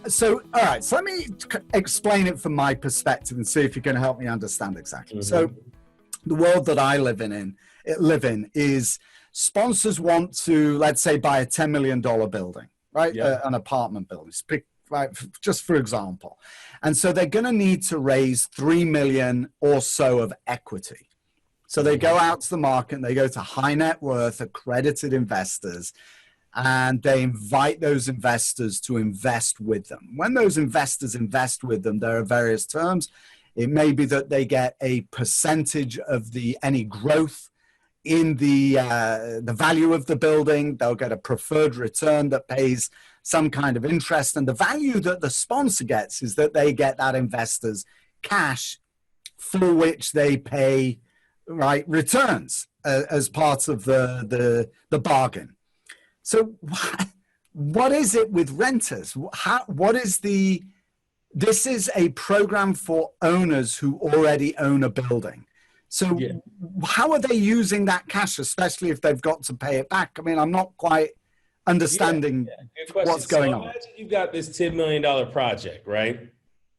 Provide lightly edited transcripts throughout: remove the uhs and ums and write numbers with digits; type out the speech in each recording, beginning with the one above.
So, all right. So let me explain it from my perspective and see if you can help me understand exactly. Mm-hmm. So, the world that I live in is sponsors want to, let's say, buy a $10 million building, right? Yeah. An apartment building, right? Just for example. And so they're going to need to raise 3 million or so of equity. So they go out to the market and they go to high net worth accredited investors, and they invite those investors to invest with them. When those investors invest with them, there are various terms. It may be that they get a percentage of any growth in the value of the building. They'll get a preferred return that pays some kind of interest. And the value that the sponsor gets is that they get that investor's cash for which they pay returns as part of the bargain. So what is it with renters? This is a program for owners who already own a building. So how are they using that cash, especially if they've got to pay it back? I mean, I'm not quite understanding what's going on. Imagine you've got this $10 million project, right?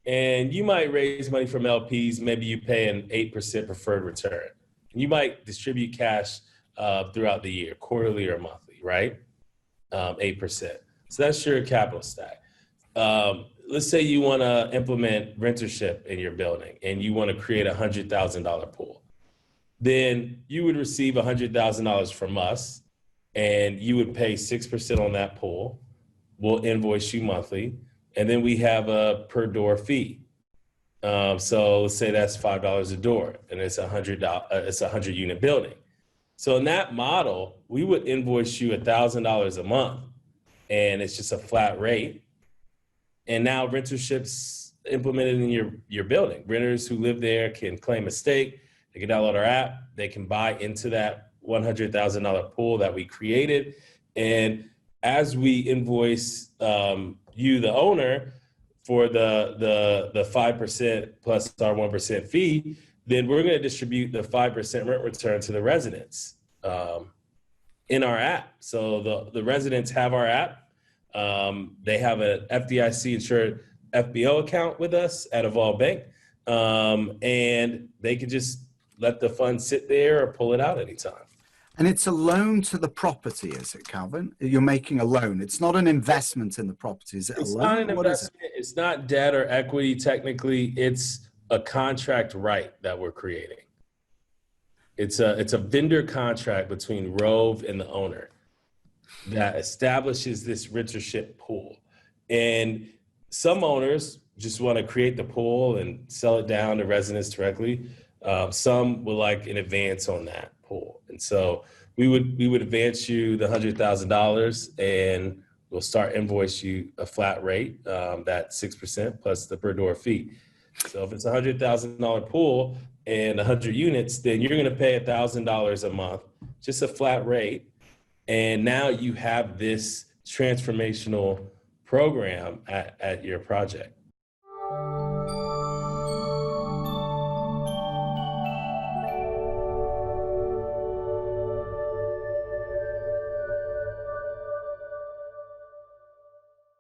And you might raise money from LPs. Maybe you pay an 8% preferred return. You might distribute cash throughout the year, quarterly or monthly, right? 8%. So that's your capital stack. Let's say you want to implement rentership in your building and you want to create a $100,000 pool. Then you would receive $100,000 from us and you would pay 6% on that pool. We'll invoice you monthly. And then we have a per door fee. So let's say that's $5 a door and it's a 100 unit building. So in that model, we would invoice you $1,000 a month and it's just a flat rate. And now rentership's implemented in your building. Renters who live there can claim a stake. They can download our app. They can buy into that $100,000 pool that we created. And as we invoice you, the owner, for the 5% plus our 1% fee, then we're going to distribute the 5% rent return to the residents in our app. So the residents have our app. They have an FDIC insured FBO account with us at Evolve Bank. And they can just let the fund sit there or pull it out anytime. And it's a loan to the property, is it, Calvin? You're making a loan. It's not an investment in the property. Is it it's a loan? Not an investment. It's not debt or equity. Technically, it's a contract right that we're creating. It's a vendor contract between Rhove and the owner that establishes this rentership pool. And some owners just want to create the pool and sell it down to residents directly. Some would like an advance on that pool. And so we would advance you the $100,000 and we'll start invoice you a flat rate, that 6% plus the per door fee. So if it's a $100,000 pool and 100 units, then you're going to pay $1,000 a month, just a flat rate. And now you have this transformational program at your project.